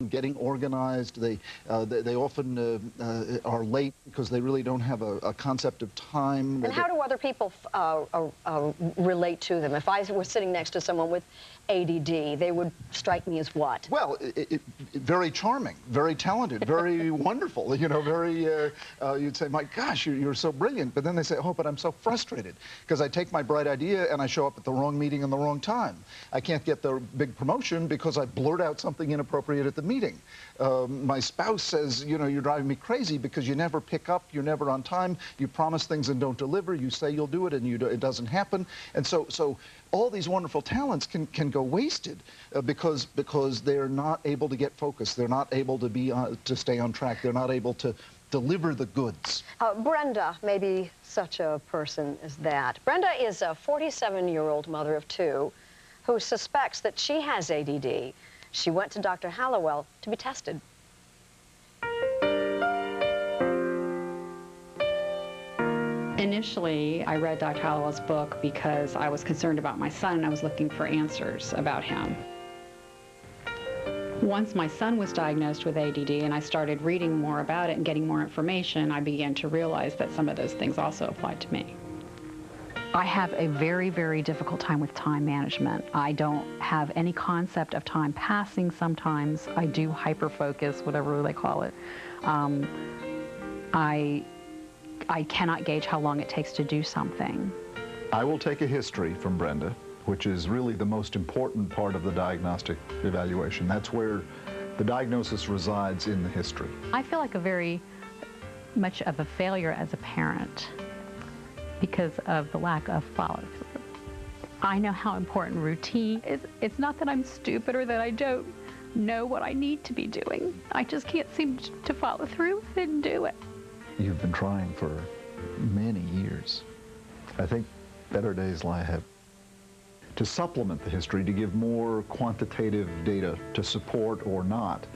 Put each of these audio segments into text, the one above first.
getting organized. They often are late because they really don't have a concept of time. And how do other people relate to them? If I were sitting next to someone with ADD, they would strike me as what? Well, very charming, very talented, very wonderful. You know, very. You'd say, "My gosh, you're so brilliant," but then they say, "Oh, but I'm so frustrated because I take my bright idea and I show up at the wrong meeting in the wrong time. I can't get the big promotion because I blurt out something inappropriate at the meeting. My spouse says, you know, you're driving me crazy because you never pick up, you're never on time, you promise things and don't deliver, you say you'll do it and it doesn't happen." And so all these wonderful talents can go wasted because they're not able to get focused, they're not able to stay on track, they're not able to deliver the goods. Brenda may be such a person as that. Brenda is a 47-year-old mother of two who suspects that she has ADD. She went to Dr. Hallowell to be tested. Initially, I read Dr. Hallowell's book because I was concerned about my son and I was looking for answers about him. Once my son was diagnosed with ADD and I started reading more about it and getting more information, I began to realize that some of those things also applied to me. I have a very, very difficult time with time management. I don't have any concept of time passing sometimes. I do hyper-focus, whatever they call it. I cannot gauge how long it takes to do something. I will take a history from Brenda, which is really the most important part of the diagnostic evaluation. That's where the diagnosis resides, in the history. I feel like a very much of a failure as a parent because of the lack of follow-through. I know how important routine is. It's not that I'm stupid or that I don't know what I need to be doing. I just can't seem to follow through and do it. You've been trying for many years. I think better days lie ahead. To supplement the history, to give more quantitative data to support or not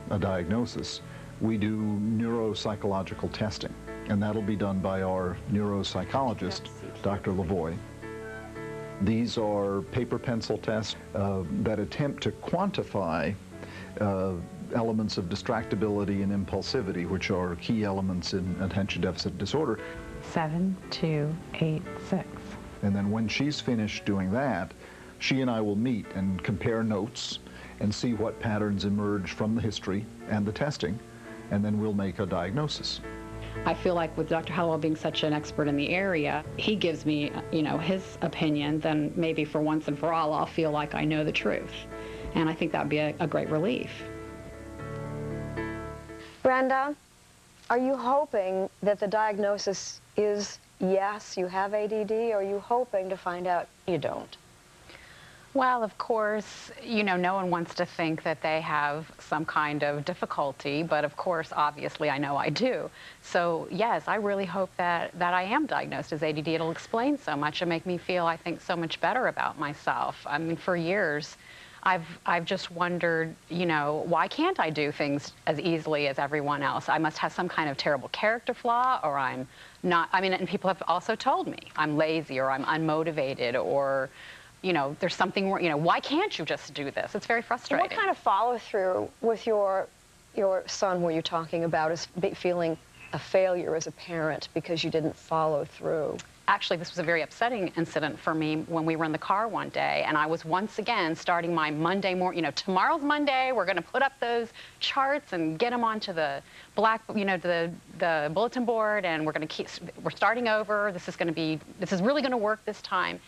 a diagnosis, we do neuropsychological testing, and that'll be done by our neuropsychologist, Dr. Lavoie. These are paper-pencil tests that attempt to quantify elements of distractibility and impulsivity, which are key elements in attention deficit disorder. 7, 2, 8, 6. And then when she's finished doing that, she and I will meet and compare notes and see what patterns emerge from the history and the testing, and then we'll make a diagnosis. I feel like with Dr. Hallowell being such an expert in the area, he gives me, you know, his opinion, then maybe for once and for all, I'll feel like I know the truth. And I think that would be a great relief. Brenda, are you hoping that the diagnosis is yes, you have ADD, or are you hoping to find out you don't? Well, of course, you know, no one wants to think that they have some kind of difficulty, but of course, obviously, I know I do. So, yes, I really hope that I am diagnosed as ADD. It'll explain so much and make me feel, I think, so much better about myself. I mean, for years, I've just wondered, you know, why can't I do things as easily as everyone else? I must have some kind of terrible character flaw, or I'm not, I mean, and people have also told me I'm lazy or I'm unmotivated, or, you know, there's something, you know, why can't you just do this? It's very frustrating. What kind of follow-through with your son were you talking about as feeling a failure as a parent because you didn't follow through? Actually, this was a very upsetting incident for me when we were in the car one day, and I was once again starting my Monday morning, you know, tomorrow's Monday, we're going to put up those charts and get them onto the black, you know, the bulletin board, and we're starting over, this is really going to work this time.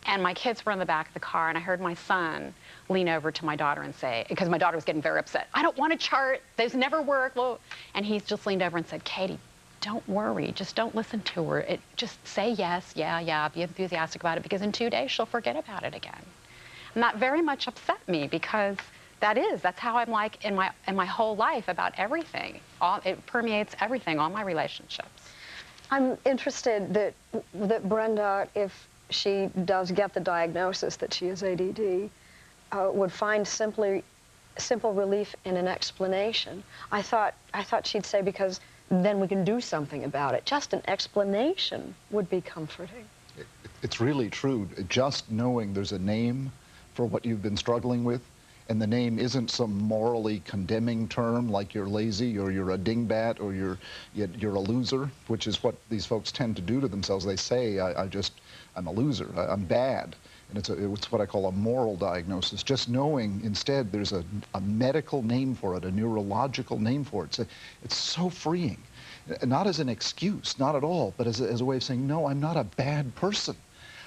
And my kids were in the back of the car, and I heard my son lean over to my daughter and say, because my daughter was getting very upset, "I don't want a chart, those never work." Well, and he just leaned over and said, "Katie, don't worry, just don't listen to her. Just say yes, yeah, be enthusiastic about it, because in 2 days she'll forget about it again." And that very much upset me, because that's how I'm like in my whole life about everything. It permeates everything, all my relationships. I'm interested that Brenda, if she does get the diagnosis that she has ADD, would find simple relief in an explanation. I thought she'd say, because then we can do something about it. Just an explanation would be comforting. It's really true. Just knowing there's a name for what you've been struggling with and the name isn't some morally condemning term like you're lazy or you're a dingbat or you're a loser, which is what these folks tend to do to themselves. They say, I'm a loser, I'm bad. And it's what I call a moral diagnosis. Just knowing instead there's a medical name for it, a neurological name for it. It's so freeing. Not as an excuse, not at all, but as a way of saying, no, I'm not a bad person.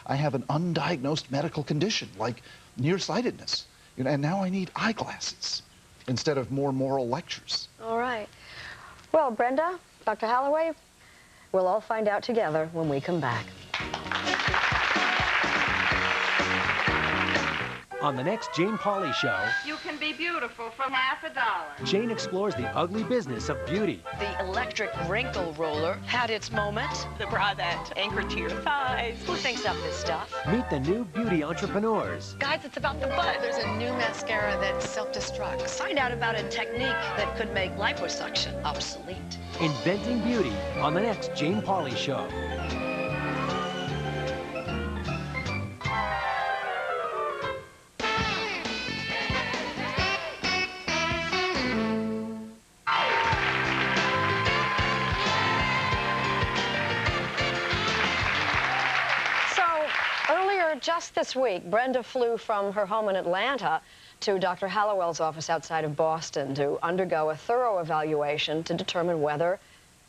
I have an undiagnosed medical condition like nearsightedness. And now I need eyeglasses instead of more moral lectures. All right. Well, Brenda, Dr. Holloway, we'll all find out together when we come back. On the next Jane Pauley Show, You can be beautiful for $50. Jane explores the ugly business of beauty. The electric wrinkle roller had its moment. The bra that anchored to your thighs. Who thinks up this stuff? Meet the new beauty entrepreneurs. Guys, it's about the butt. There's a new mascara that self-destructs. Find out about a technique that could make liposuction obsolete. Inventing beauty on the next Jane Pauley Show. Just this week, Brenda flew from her home in Atlanta to Dr. Hallowell's office outside of Boston to undergo a thorough evaluation to determine whether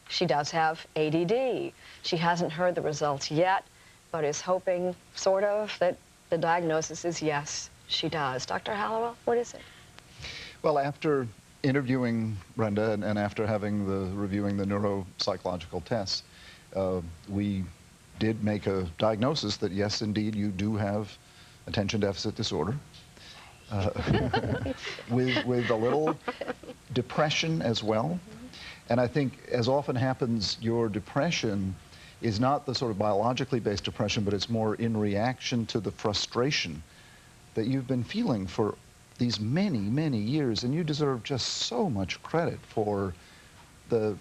she does have ADD. She hasn't heard the results yet, but is hoping, sort of, that the diagnosis is yes, she does. Dr. Hallowell, what is it? Well, after interviewing Brenda and after reviewing the neuropsychological tests, we did make a diagnosis that yes, indeed, you do have attention deficit disorder with a little depression as well. And I think, as often happens, your depression is not the sort of biologically based depression, but it's more in reaction to the frustration that you've been feeling for these many, many years. And you deserve just so much credit for the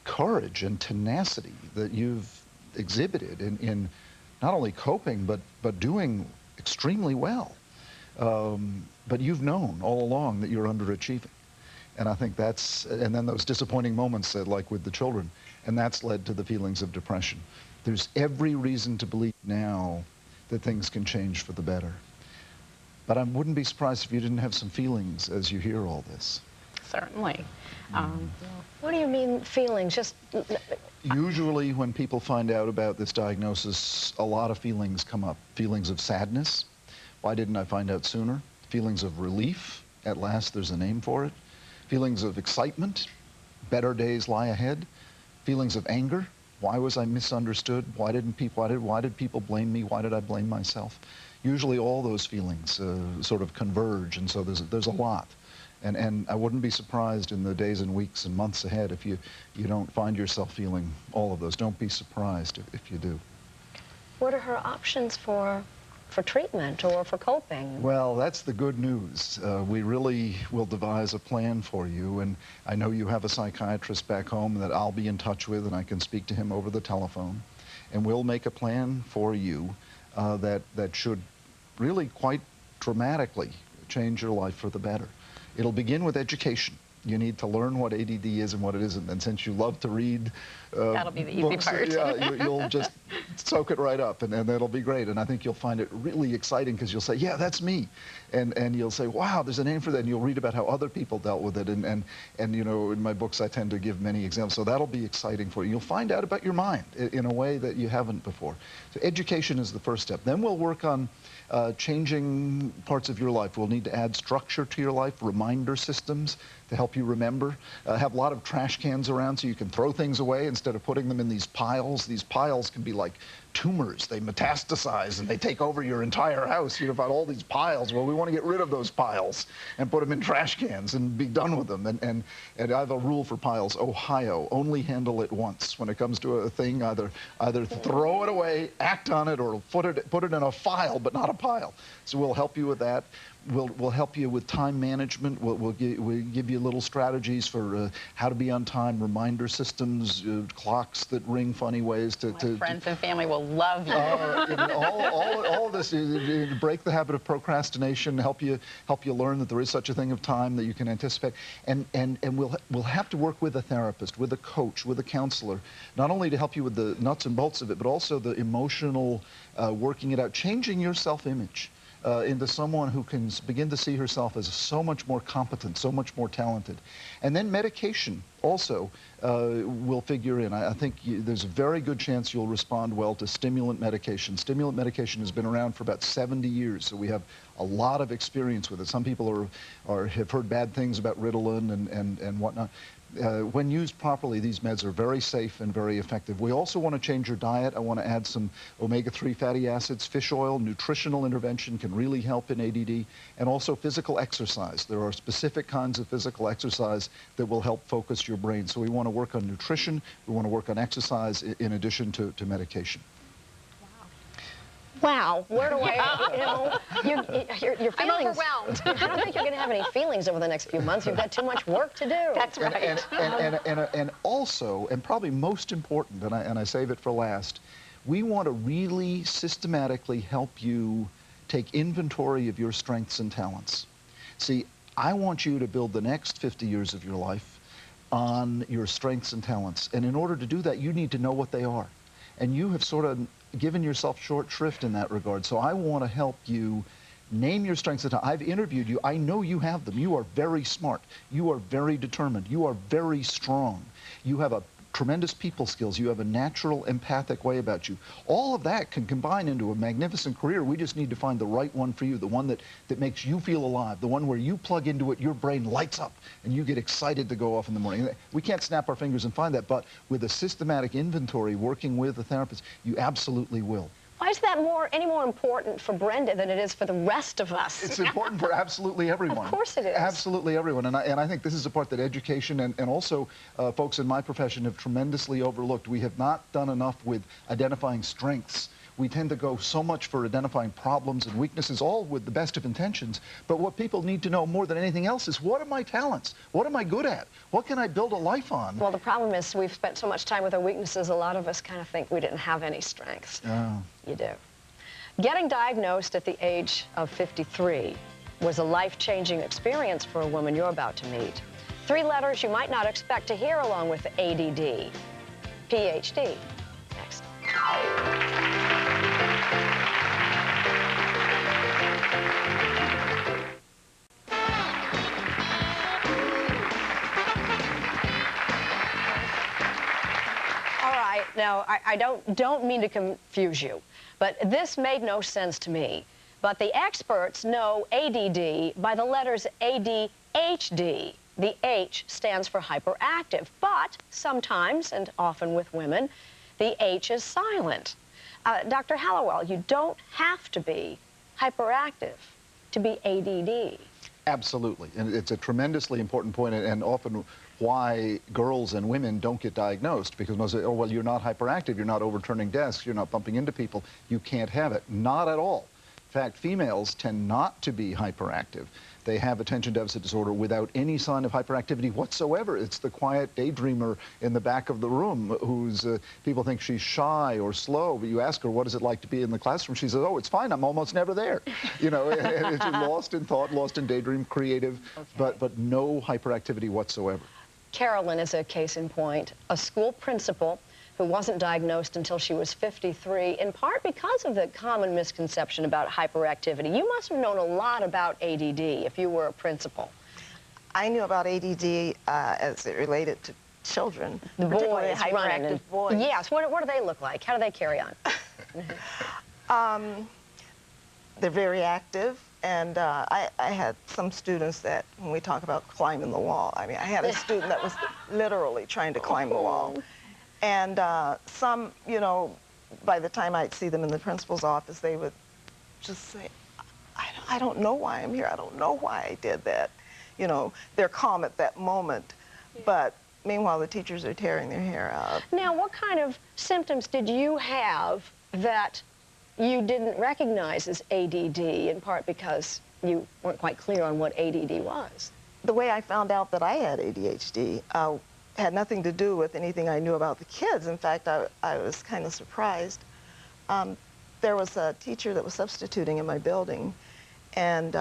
courage and tenacity that you've exhibited in not only coping but doing extremely well. But you've known all along that you're underachieving, and I think and then those disappointing moments like with the children, and that's led to the feelings of depression. There's every reason to believe now that things can change for the better, but I wouldn't be surprised if you didn't have some feelings as you hear all this. Certainly. What do you mean feelings? Just usually when people find out about this diagnosis, a lot of feelings come up. Feelings of sadness. Why didn't I find out sooner? Feelings of relief. At last there's a name for it. Feelings of excitement. Better days lie ahead. Feelings of anger. Why was I misunderstood? Why did people blame me? Why did I blame myself? Usually all those feelings sort of converge, and so there's a lot. And I wouldn't be surprised in the days and weeks and months ahead if you don't find yourself feeling all of those. Don't be surprised if you do. what are her options for treatment or for coping? Well, that's the good news. We really will devise a plan for you, and I know you have a psychiatrist back home that I'll be in touch with, and I can speak to him over the telephone, and we'll make a plan for you that should really quite dramatically change your life for the better. It'll begin with education. You need to learn what ADD is and what it isn't. And since you love to read that'll be the easy books, part. yeah, you'll just soak it right up, and that'll be great. And I think you'll find it really exciting because you'll say, yeah, that's me. And you'll say, wow, there's a name for that. And you'll read about how other people dealt with it. And you know, in my books, I tend to give many examples. So that'll be exciting for you. You'll find out about your mind in a way that you haven't before. So education is the first step. Then we'll work on changing parts of your life. We'll need to add structure to your life, reminder systems to help you remember. Have a lot of trash cans around so you can throw things away instead of putting them in these piles. These piles can be like tumors. They metastasize and they take over your entire house. You've got all these piles. Well, we want to get rid of those piles and put them in trash cans and be done with them. And I have a rule for piles. Ohio, only handle it once. When it comes to a thing, either throw it away, act on it, or put it in a file, but not a pile. So we'll help you with that. We'll help you with time management. We'll give you little strategies for how to be on time, reminder systems, clocks that ring funny ways. My friends and family will love you. All of this, break the habit of procrastination, help you learn that there is such a thing of time that you can anticipate, and we'll have to work with a therapist, with a coach, with a counselor, not only to help you with the nuts and bolts of it, but also the emotional working it out, changing your self-image into someone who can begin to see herself as so much more competent, so much more talented. And then medication also will figure in. I think there's a very good chance you'll respond well to stimulant medication. Stimulant medication has been around for about 70 years, so we have a lot of experience with it. Some people have heard bad things about Ritalin and whatnot. When used properly, these meds are very safe and very effective. We also want to change your diet. I want to add some omega-3 fatty acids, fish oil. Nutritional intervention can really help in ADD, and also physical exercise. There are specific kinds of physical exercise that will help focus your brain. So we want to work on nutrition. We want to work on exercise in addition to medication. Wow, where do I, your feelings. I'm overwhelmed. I don't think you're going to have any feelings over the next few months. You've got too much work to do. That's right. And also, and probably most important, and I save it for last, we want to really systematically help you take inventory of your strengths and talents. See, I want you to build the next 50 years of your life on your strengths and talents. And in order to do that, you need to know what they are. And you have sort of given yourself short shrift in that regard. So I want to help you name your strengths and talents. I've interviewed you. I know you have them. You are very smart. You are very determined. You are very strong. You have a tremendous people skills. You have a natural empathic way about you. All of that can combine into a magnificent career. We just need to find the right one for you, the one that makes you feel alive, the one where you plug into it, your brain lights up, and you get excited to go off in the morning. We can't snap our fingers and find that, but with a systematic inventory, working with a therapist, you absolutely will. Why is that any more important for Brenda than it is for the rest of us? It's important for absolutely everyone. Of course it is. Absolutely everyone. And I think this is a part that education and also folks in my profession have tremendously overlooked. We have not done enough with identifying strengths. We tend to go so much for identifying problems and weaknesses, all with the best of intentions. But what people need to know more than anything else is, what are my talents? What am I good at? What can I build a life on? Well, the problem is we've spent so much time with our weaknesses, a lot of us kind of think we didn't have any strengths. Oh. You do. Getting diagnosed at the age of 53 was a life-changing experience for a woman you're about to meet. 3 letters you might not expect to hear along with ADD. PhD. Next. Now, I don't mean to confuse you, but this made no sense to me. But the experts know ADD by the letters ADHD. The H stands for hyperactive, but sometimes, and often with women, the H is silent. Dr. Hallowell, you don't have to be hyperactive to be ADD. Absolutely, and it's a tremendously important point, and often why girls and women don't get diagnosed, because most say, oh, well, you're not hyperactive, you're not overturning desks, you're not bumping into people, you can't have it. Not at all. In fact, females tend not to be hyperactive. They have attention deficit disorder without any sign of hyperactivity whatsoever. It's the quiet daydreamer in the back of the room who's, people think she's shy or slow, but you ask her, what is it like to be in the classroom? She says, oh, it's fine, I'm almost never there. You know, and it's lost in thought, lost in daydream, creative, okay. but no hyperactivity whatsoever. Carolyn is a case in point, a school principal who wasn't diagnosed until she was 53, in part because of the common misconception about hyperactivity. You must have known a lot about ADD if you were a principal. I knew about ADD as it related to children, the particularly boys, hyperactive boys. Yes, what do they look like? How do they carry on? They're very active. And I had some students that, when we talk about climbing the wall, I mean, I had a student that was literally trying to climb the wall. And some, you know, by the time I'd see them in the principal's office, they would just say, I don't know why I'm here. I don't know why I did that. You know, they're calm at that moment. Yeah. But meanwhile, the teachers are tearing their hair out. Now, what kind of symptoms did you have that you didn't recognize as ADD, in part because you weren't quite clear on what ADD was? The way I found out that I had ADHD had nothing to do with anything I knew about the kids. In fact, I was kind of surprised there was a teacher that was substituting in my building, and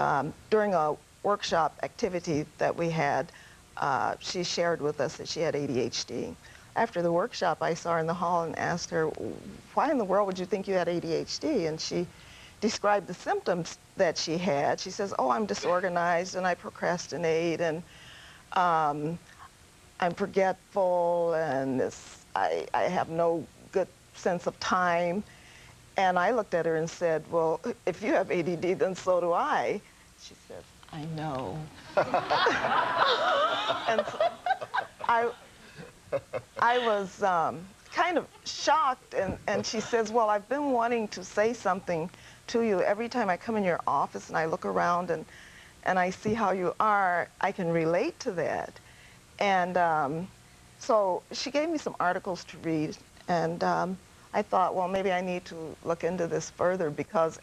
during a workshop activity that we had, she shared with us that she had ADHD. After the workshop, I saw her in the hall and asked her, why in the world would you think you had ADHD? And she described the symptoms that she had. She says, oh, I'm disorganized and I procrastinate and I'm forgetful and I have no good sense of time. And I looked at her and said, well, if you have ADD, then so do I. She says, I know. And so I was kind of shocked, and she says, well, I've been wanting to say something to you. Every time I come in your office and I look around and I see how you are, I can relate to that. And so she gave me some articles to read, and I thought, well, maybe I need to look into this further, because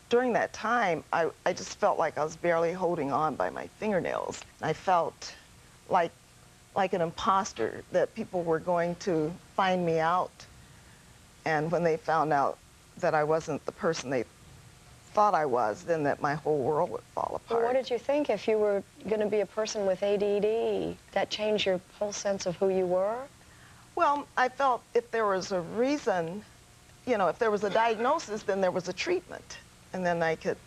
during that time, I just felt like I was barely holding on by my fingernails. I felt like an imposter, that people were going to find me out. And when they found out that I wasn't the person they thought I was, then that my whole world would fall apart. Well, what did you think if you were going to be a person with ADD? That changed your whole sense of who you were? Well, I felt if there was a reason, you know, if there was a diagnosis, then there was a treatment, and then I could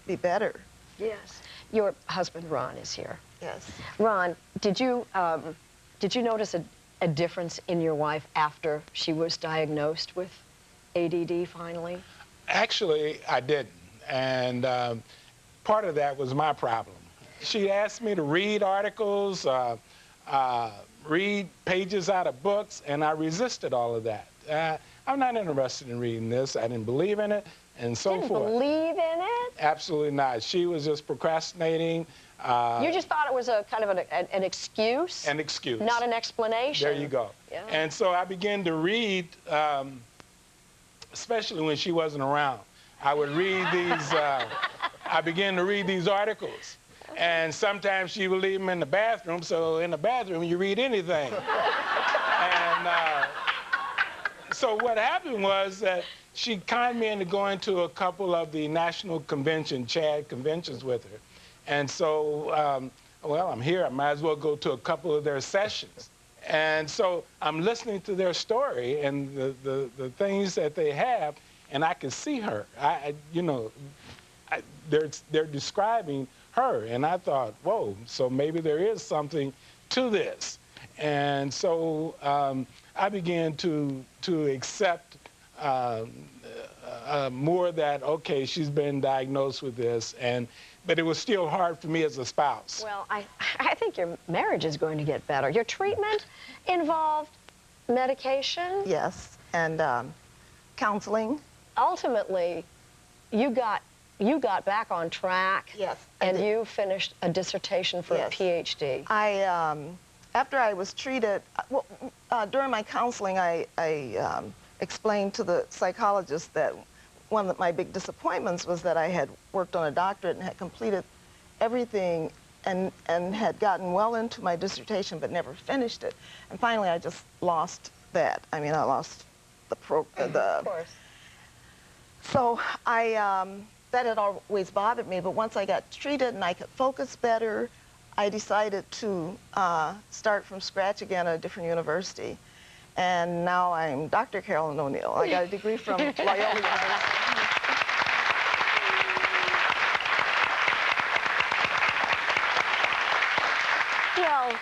be better. Yes. Your husband, Ron, is here. Yes. Ron, did you notice a difference in your wife after she was diagnosed with ADD finally? Actually, I didn't, and part of that was my problem. She asked me to read articles, read pages out of books, and I resisted all of that. I'm not interested in reading this. I didn't believe in it, and so forth. Didn't believe in it? Absolutely not. She was just procrastinating. You just thought it was a kind of an excuse? An excuse. Not an explanation. There you go. Yeah. And so I began to read, especially when she wasn't around. I would read these, I began to read these articles. And sometimes she would leave them in the bathroom, so in the bathroom you read anything. And so what happened was that she conned me into going to a couple of the national convention, CHAD conventions with her. And so, well, I'm here, I might as well go to a couple of their sessions. And so I'm listening to their story and the things that they have, and I can see her. They're describing her, and I thought, whoa, so maybe there is something to this. And so I began to accept more that, okay, she's been diagnosed with this, but it was still hard for me as a spouse. Well, I think your marriage is going to get better. Your treatment involved medication? Yes, and counseling. Ultimately, you got back on track. Yes. And you finished a dissertation for a PhD. After I was treated, well, during my counseling, I explained to the psychologist that one of my big disappointments was that I had worked on a doctorate and had completed everything and had gotten well into my dissertation but never finished it. And finally, I just lost that. I mean, I lost the Of course. So that had always bothered me, but once I got treated and I could focus better, I decided to start from scratch again at a different university. And now I'm Dr. Carolyn O'Neill. I got a degree from Loyola University. Well,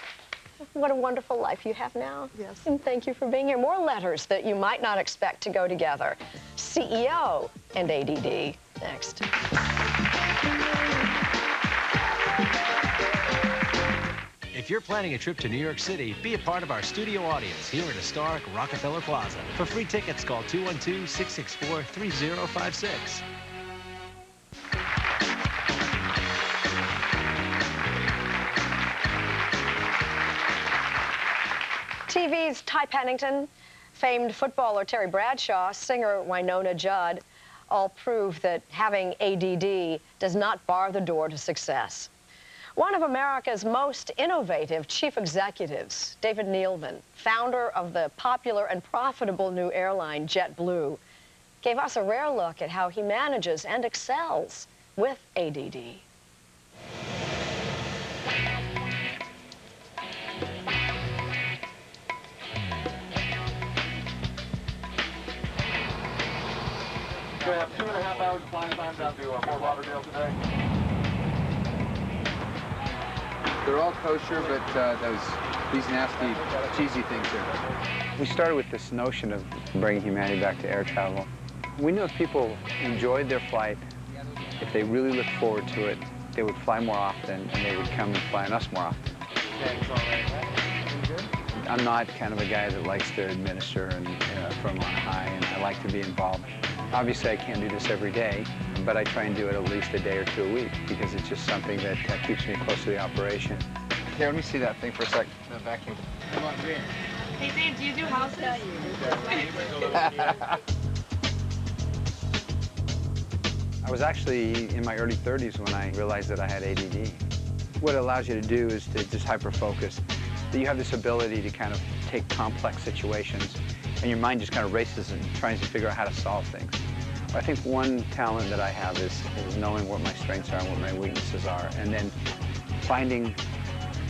what a wonderful life you have now. Yes. And thank you for being here. More letters that you might not expect to go together. CEO and ADD next. If you're planning a trip to New York City, be a part of our studio audience here at historic Rockefeller Plaza. For free tickets, call 212-664-3056. TV's Ty Pennington, famed footballer Terry Bradshaw, singer Winona Judd, all prove that having ADD does not bar the door to success. One of America's most innovative chief executives, David Neeleman, founder of the popular and profitable new airline JetBlue, gave us a rare look at how he manages and excels with ADD. We're going to have 2.5 hours flying time down to Fort Lauderdale today. They're all kosher, but these nasty, cheesy things here. We started with this notion of bringing humanity back to air travel. We knew if people enjoyed their flight, if they really looked forward to it, they would fly more often, and they would come and fly on us more often. I'm not kind of a guy that likes to administer and from on high, and I like to be involved. Obviously, I can't do this every day, but I try and do it at least a day or two a week because it's just something that keeps me close to the operation. Here, let me see that thing for a sec. The vacuum. Come on, Jane. Hey, Dave, do you do houses? I was actually in my early 30s when I realized that I had ADD. What it allows you to do is to just hyper-focus. That you have this ability to kind of take complex situations and your mind just kind of races and tries to figure out how to solve things. I think one talent that I have is knowing what my strengths are and what my weaknesses are, and then finding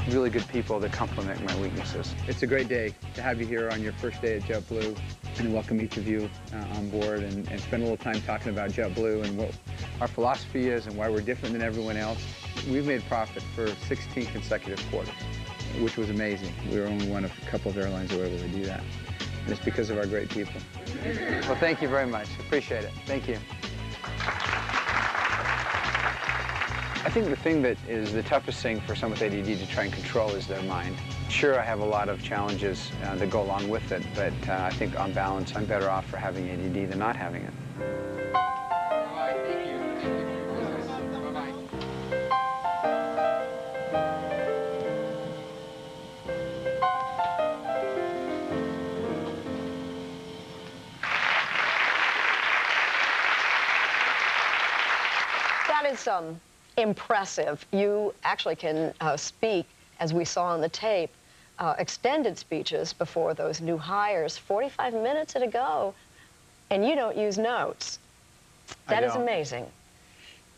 really good people that complement my weaknesses. It's a great day to have you here on your first day at JetBlue and welcome each of you on board and spend a little time talking about JetBlue and what our philosophy is and why we're different than everyone else. We've made profit for 16 consecutive quarters, which was amazing. We were only one of a couple of airlines that were able to do that. And it's because of our great people. Well, thank you very much. Appreciate it. Thank you. I think the thing that is the toughest thing for someone with ADD to try and control is their mind. Sure, I have a lot of challenges that go along with it, but I think on balance, I'm better off for having ADD than not having it. That is impressive. You actually can speak, as we saw on the tape, extended speeches before those new hires, 45 minutes at a go, and you don't use notes. That is amazing.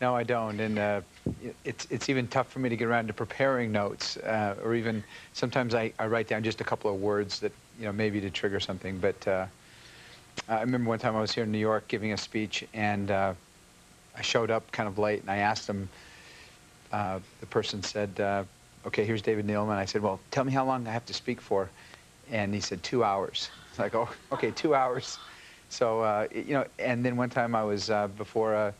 No, I don't, and it's even tough for me to get around to preparing notes, or even sometimes I write down just a couple of words that, maybe to trigger something, but I remember one time I was here in New York giving a speech, and I showed up kind of late, and I asked him, the person said, okay, here's David Neeleman. I said, well, tell me how long I have to speak for. And he said, 2 hours. It's like, oh, okay, 2 hours. So, and then one time I was before a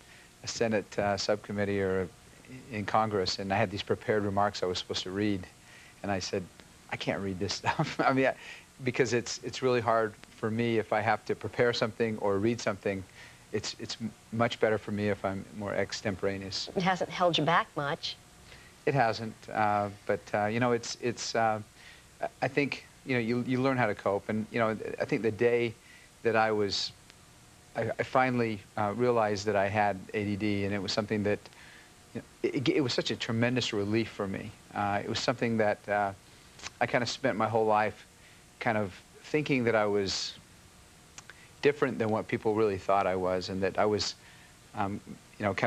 Senate subcommittee or in Congress, and I had these prepared remarks I was supposed to read. And I said, I can't read this stuff. I mean, because it's really hard for me if I have to prepare something or read something. It's much better for me if I'm more extemporaneous. It hasn't held you back much. It hasn't, but I think you learn how to cope, and I think the day that I finally realized that I had ADD, and it was something that it was such a tremendous relief for me. It was something that I kind of spent my whole life kind of thinking that I was different than what people really thought I was, and that I was, kind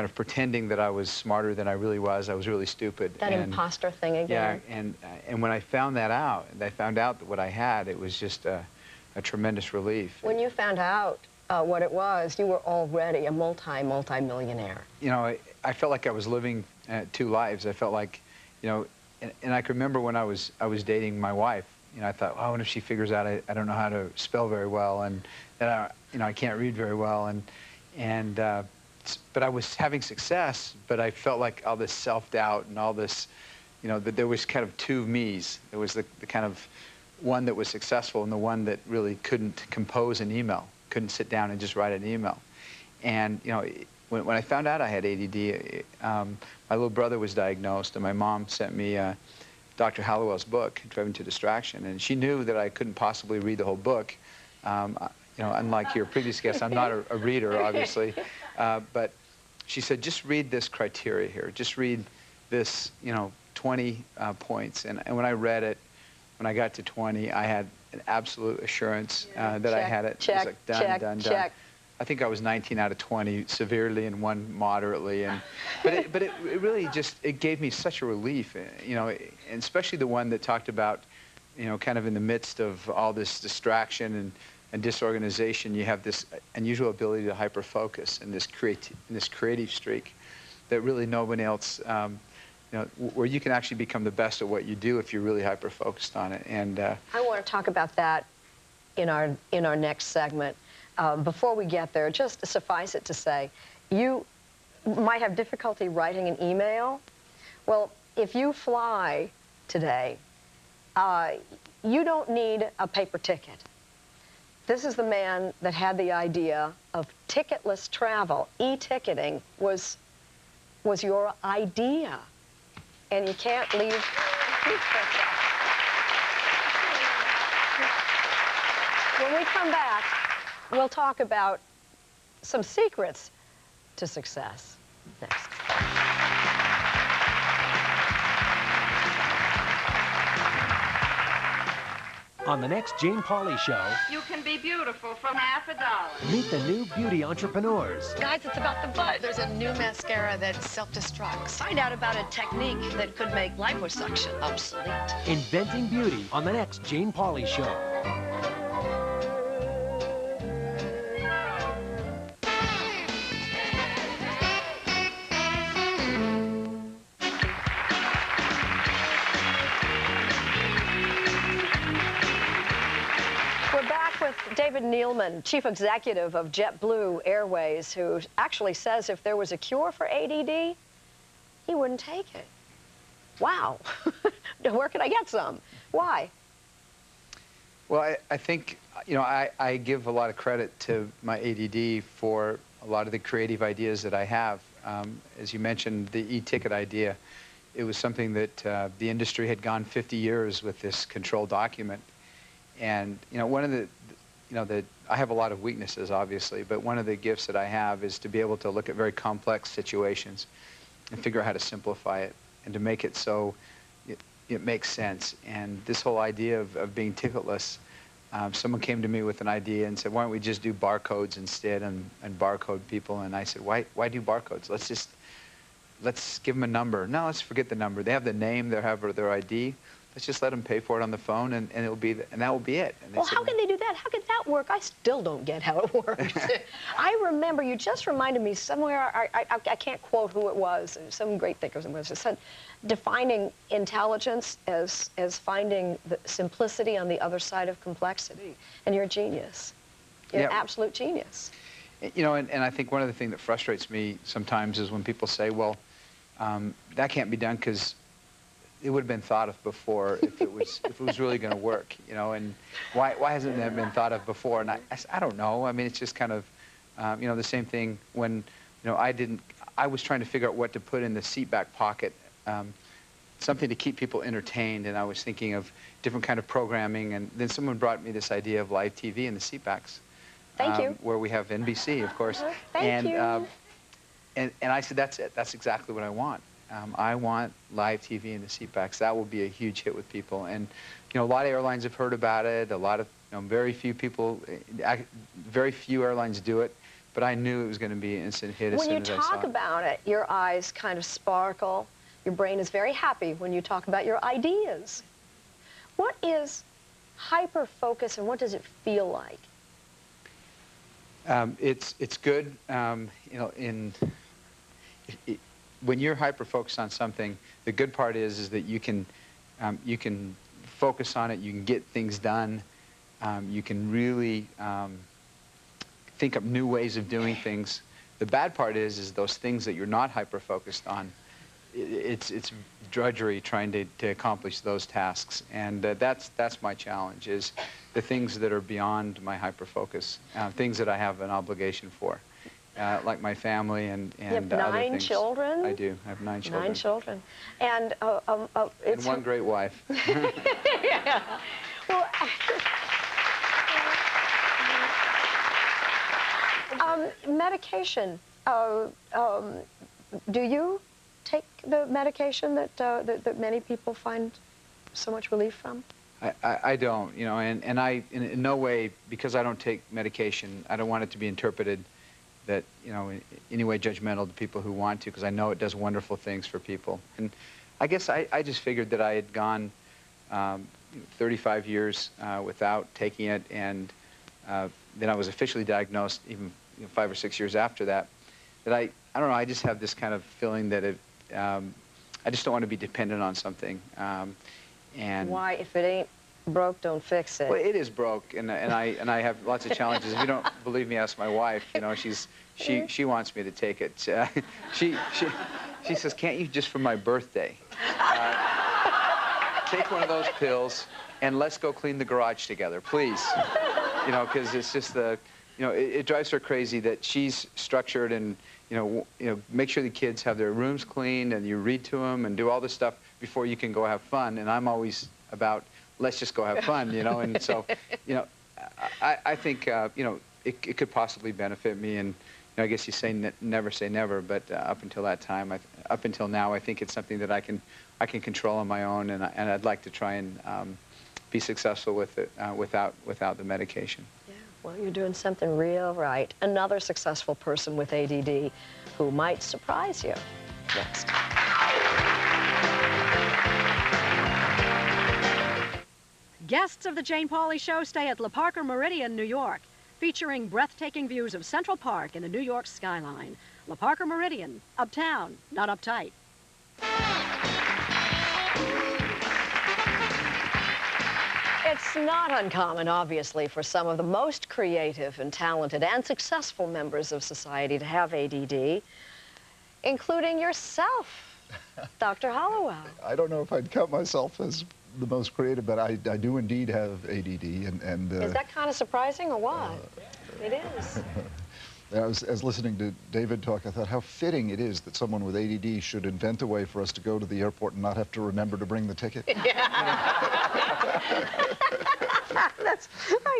of pretending that I was smarter than I really was. I was really stupid. That imposter thing again. Yeah, and when I found that out, and I found out that what I had, it was just a tremendous relief. When you found out what it was, you were already a multi-millionaire. I felt like I was living 2 lives. I felt like, and I can remember when I was dating my wife. I thought, oh, I wonder if she figures out I don't know how to spell very well, and that I can't read very well, but I was having success, but I felt like all this self-doubt and all this, that there was kind of two me's. There was the kind of one that was successful and the one that really couldn't compose an email, couldn't sit down and just write an email. And when I found out I had ADD, my little brother was diagnosed, and my mom sent me Dr. Hallowell's book, Driven to Distraction, and she knew that I couldn't possibly read the whole book. Unlike your previous guest, I'm not a reader, obviously, but she said, just read this criteria here. Just read this, 20 points. And when I read it, when I got to 20, I had an absolute assurance that I had it. Check, it was like done, check, done, check. I think I was 19 out of 20 severely and 1 moderately, but it really just, it gave me such a relief, you know, and especially the one that talked about, you know, kind of in the midst of all this distraction and disorganization, you have this unusual ability to hyper-focus and this creative streak that really nobody else, you know, where you can actually become the best at what you do if you're really hyper-focused on it. And I want to talk about that in our next segment. Before we get there, just suffice it to say, you might have difficulty writing an email. Well, if you fly today, you don't need a paper ticket. This is the man that had the idea of ticketless travel. E-ticketing was your idea, and you can't leave. When we come back, we'll talk about some secrets to success. Next. On the next Jane Pauley Show, You can be beautiful from $50. meet the new beauty entrepreneurs. Guys, it's about the butt. There's a new mascara that self-destructs. Find out about a technique that could make liposuction obsolete. Inventing beauty on the next Jane Pauley Show. We're back with David Nealman, Chief Executive of JetBlue Airways, who actually says if there was a cure for ADD, he wouldn't take it. Wow. Where can I get some? Why? well, I think, you know, I give a lot of credit to my ADD for a lot of the creative ideas that I have. As you mentioned, the e-ticket idea, it was something that the industry had gone 50 years with this control document. And, you know, one of the, I have a lot of weaknesses, obviously, but one of the gifts that I have is to be able to look at very complex situations and figure out how to simplify it and to make it so it makes sense. And this whole idea of being ticketless, someone came to me with an idea and said, why don't we just do barcodes instead and barcode people? And I said, why do barcodes? Let's give them a number. No, let's forget the number. They have the name, they have their ID. Let's just let them pay for it on the phone, and that will be it. And well, how can they do that? How can that work? I still don't get how it works. I remember, you just reminded me somewhere, I can't quote who it was, some great thinker said, defining intelligence as finding the simplicity on the other side of complexity. And you're a genius. You're an absolute genius. You know, and I think one of the things that frustrates me sometimes is when people say, well, that can't be done because it would have been thought of before if it was really going to work, you know, and why hasn't that been thought of before? And I don't know. I mean, it's just kind of, you know, the same thing when, you know, I was trying to figure out what to put in the seat back pocket, something to keep people entertained, and I was thinking of different kind of programming, and then someone brought me this idea of live TV in the seat backs. Thank you. Where we have NBC, of course. Thank you. And I said, that's it. That's exactly what I want. I want live TV in the seatbacks. That will be a huge hit with people. And, you know, a lot of airlines have heard about it. A lot of, you know, very few airlines do it. But I knew it was going to be an instant hit as soon as I saw it. When you talk about it, your eyes kind of sparkle. Your brain is very happy when you talk about your ideas. What is hyper-focus and what does it feel like? It's good, you know, when you're hyper-focused on something, the good part is that you can focus on it, you can get things done, you can really think up new ways of doing things. The bad part is those things that you're not hyper-focused on, it's drudgery trying to accomplish those tasks, and that's my challenge, is the things that are beyond my hyper-focus, things that I have an obligation for. Like my family and you have other 9 things. children? I do. I have 9 children. 9 children. And, and one great wife. Yeah. Well, medication. Do you take the medication that many people find so much relief from? I don't, you know, and I, in no way, because I don't take medication, I don't want it to be interpreted that, you know, in any way judgmental to people who want to, because I know it does wonderful things for people. And I guess I just figured that I had gone 35 years without taking it, and then I was officially diagnosed even 5 or 6 years after that, that I don't know, I just have this kind of feeling that I just don't want to be dependent on something. And why, if it ain't broke, don't fix it. well, it is broke, and I have lots of challenges. If you don't believe me, ask my wife. You know, she wants me to take it. She says, can't you just for my birthday take one of those pills and let's go clean the garage together, please? You know, because it's just it drives her crazy that she's structured and make sure the kids have their rooms cleaned and you read to them and do all this stuff before you can go have fun. And I'm always about, let's just go have fun, you know. And so, I think, it could possibly benefit me. And I guess you say never say never, but up until that time, up until now, I think it's something that I can control on my own, and I'd like to try and be successful with it without the medication. Yeah, well, you're doing something real right. Another successful person with ADD who might surprise you. Next. Guests of the Jane Pauley Show stay at La Parker Meridian, New York, featuring breathtaking views of Central Park and the New York skyline. La Parker Meridian, uptown, not uptight. It's not uncommon, obviously, for some of the most creative and talented and successful members of society to have ADD, including yourself, Dr. Hollowell. I don't know if I'd count myself as the most creative, but I do indeed have ADD. And is that kind of surprising or what? It is. I was listening to David talk. I thought how fitting it is that someone with ADD should invent a way for us to go to the airport and not have to remember to bring the ticket. That's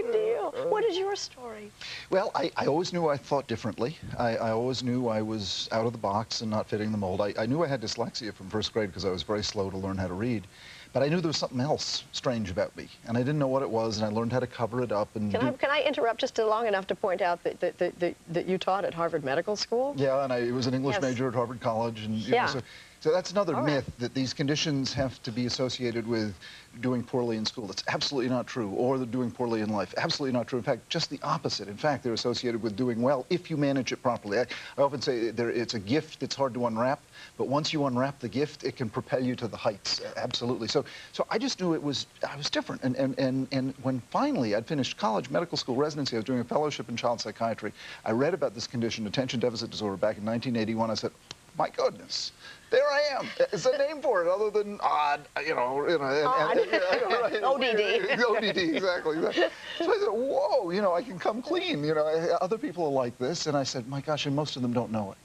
ideal. What is your story? Well, I always knew I thought differently. I always knew I was out of the box and not fitting the mold. I knew I had dyslexia from first grade because I was very slow to learn how to read. But I knew there was something else strange about me, and I didn't know what it was, and I learned how to cover it up. And can I interrupt just long enough to point out that you taught at Harvard Medical School? Yeah, and I was an English major at Harvard College, and you know, so that's another myth, that these conditions have to be associated with doing poorly in school. That's absolutely not true, or they're doing poorly in life. Absolutely not true. In fact, just the opposite. In fact, they're associated with doing well if you manage it properly. I often say it's a gift that's hard to unwrap, but once you unwrap the gift, it can propel you to the heights. Absolutely. So I just knew I was different. And when finally I'd finished college, medical school residency, I was doing a fellowship in child psychiatry. I read about this condition, attention deficit disorder, back in 1981. I said, my goodness, there I am. It's a name for it other than odd, odd. ODD. ODD, exactly. So I said, whoa, I can come clean. Other people are like this. And I said, my gosh, and most of them don't know it.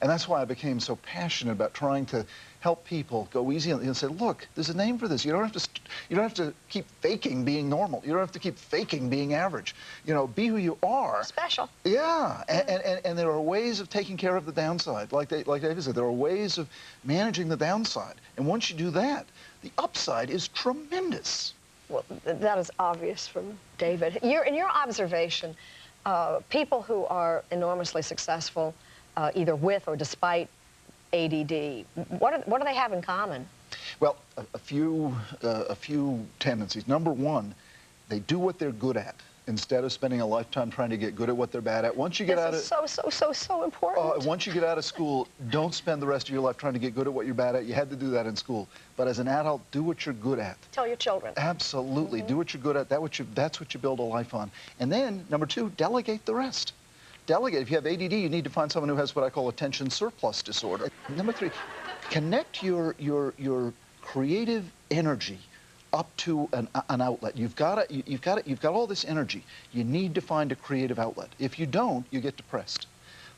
And that's why I became so passionate about trying to help people go easy and say, look, there's a name for this. You don't have to keep faking being normal. You don't have to keep faking being average. Be who you are. Special. Yeah. And there are ways of taking care of the downside. Like David said, there are ways of managing the downside. And once you do that, the upside is tremendous. Well, that is obvious from David. In your observation, people who are enormously successful, either with or despite ADD, what do they have in common? Well, a few tendencies. Number one, they do what they're good at instead of spending a lifetime trying to get good at what they're bad at. Once you get so important. Once you get out of school, don't spend the rest of your life trying to get good at what you're bad at. You had to do that in school. But as an adult, do what you're good at. Tell your children. Absolutely. Do what you're good at. That's what you build a life on. And then, number two, delegate the rest. Delegate. If you have ADD, you need to find someone who has what I call attention surplus disorder. Number three, connect your creative energy up to an outlet. You've got all this energy. You need to find a creative outlet. If you don't, you get depressed.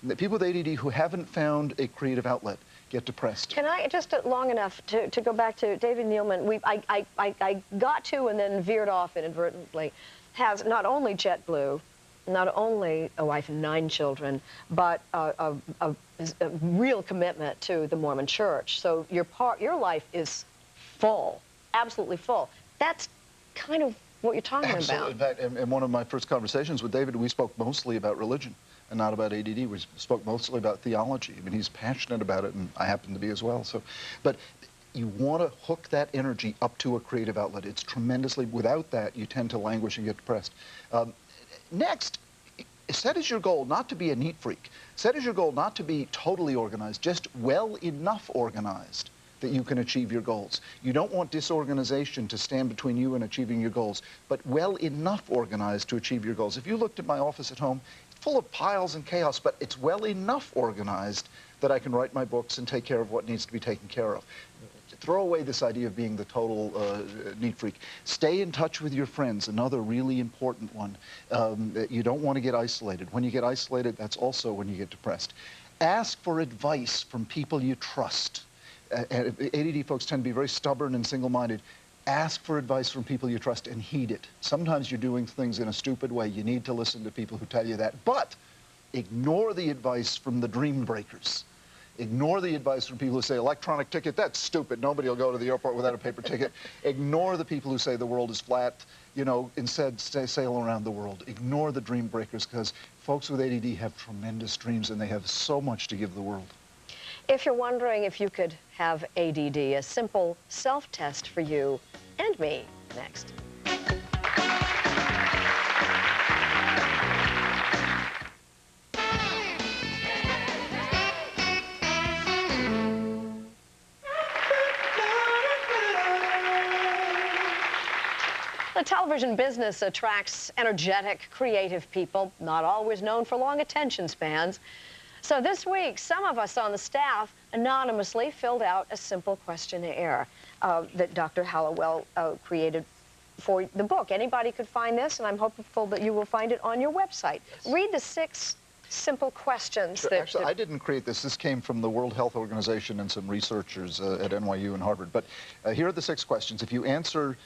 The people with ADD who haven't found a creative outlet get depressed. Can I just long enough to go back to David Nealman? I got to and then veered off inadvertently. Has not only JetBlue, not only a wife and 9 children, but a real commitment to the Mormon Church. So your life is full, absolutely full. That's kind of what you're talking Absolutely. about. In fact, in one of my first conversations with David, we spoke mostly about religion and not about ADD. We spoke mostly about theology. I mean, he's passionate about it, and I happen to be as well. So, but you want to hook that energy up to a creative outlet. It's tremendously, without that, you tend to languish and get depressed. Next, set as your goal not to be a neat freak. Set as your goal not to be totally organized, just well enough organized that you can achieve your goals. You don't want disorganization to stand between you and achieving your goals, but well enough organized to achieve your goals. If you looked at my office at home, it's full of piles and chaos, but it's well enough organized that I can write my books and take care of what needs to be taken care of. Throw away this idea of being the total neat freak. Stay in touch with your friends, another really important one. You don't want to get isolated. When you get isolated, that's also when you get depressed. Ask for advice from people you trust. ADD folks tend to be very stubborn and single-minded. Ask for advice from people you trust and heed it. Sometimes you're doing things in a stupid way. You need to listen to people who tell you that. But ignore the advice from the dream breakers. Ignore the advice from people who say, electronic ticket, that's stupid. Nobody will go to the airport without a paper ticket. Ignore the people who say the world is flat. You know, instead, sail around the world. Ignore the dream breakers, because folks with ADD have tremendous dreams, and they have so much to give the world. If you're wondering if you could have ADD, a simple self-test for you and me next. The television business attracts energetic, creative people, not always known for long attention spans. So this week, some of us on the staff anonymously filled out a simple questionnaire that Dr. Hallowell created for the book. Anybody could find this, and I'm hopeful that you will find it on your website. Yes. Read the 6 simple questions. Sure. Actually, I didn't create this. This came from the World Health Organization and some researchers at NYU and Harvard. But here are the 6 questions. If you answer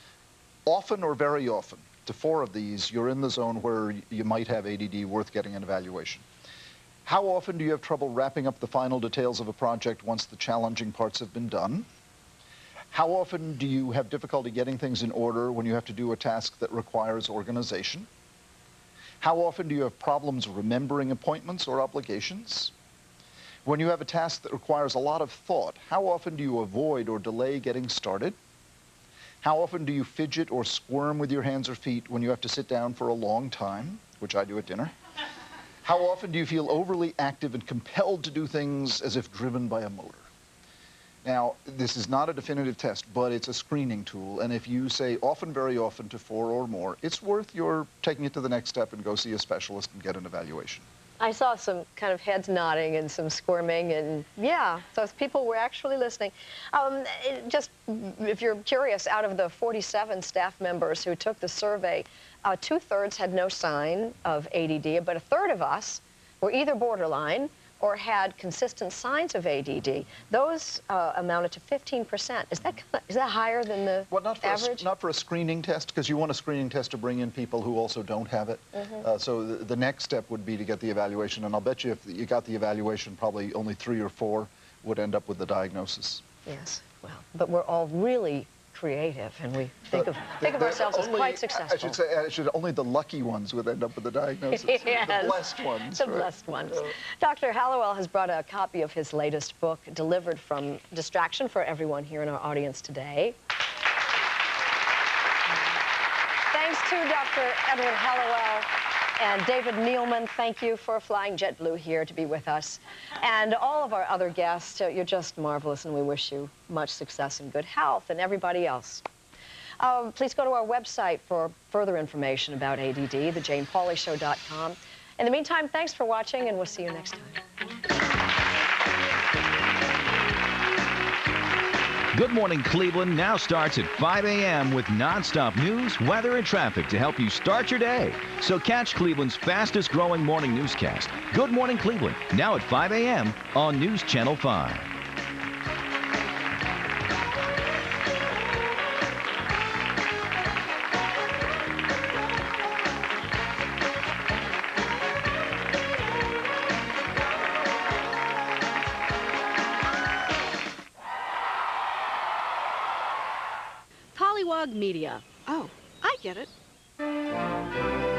often or very often to 4 of these, you're in the zone where you might have ADD worth getting an evaluation. How often do you have trouble wrapping up the final details of a project once the challenging parts have been done? How often do you have difficulty getting things in order when you have to do a task that requires organization? How often do you have problems remembering appointments or obligations? When you have a task that requires a lot of thought, how often do you avoid or delay getting started? How often do you fidget or squirm with your hands or feet when you have to sit down for a long time, which I do at dinner? How often do you feel overly active and compelled to do things as if driven by a motor? Now, this is not a definitive test, but it's a screening tool, and if you say often, very often to 4 or more, it's worth your taking it to the next step and go see a specialist and get an evaluation. I saw some kind of heads nodding and some squirming, and yeah, those people were actually listening. Just, if you're curious, out of the 47 staff members who took the survey, 2/3 had no sign of ADD, but 1/3 of us were either borderline or had consistent signs of ADD. Those amounted to 15%. Is that higher than the average? Not for a screening test, because you want a screening test to bring in people who also don't have it. Mm-hmm. So the next step would be to get the evaluation, and I'll bet you if you got the evaluation, probably only 3 or 4 would end up with the diagnosis. Yes, well, but we're all really creative, and we think of ourselves as quite successful. I should say, only the lucky ones would end up with the diagnosis. Yes. The blessed ones. The blessed ones. Dr. Hallowell has brought a copy of his latest book, Delivered from Distraction, for everyone here in our audience today. Thanks to Dr. Edward Hallowell and David Nealman. Thank you for flying JetBlue here to be with us. And all of our other guests, you're just marvelous, and we wish you much success and good health, and everybody else. Please go to our website for further information about ADD, thejanepaulishow.com. In the meantime, thanks for watching, and we'll see you next time. Good Morning Cleveland now starts at 5 a.m. with nonstop news, weather, and traffic to help you start your day. So catch Cleveland's fastest growing morning newscast, Good Morning Cleveland, now at 5 a.m. on News Channel 5. Media. Oh, I Get it?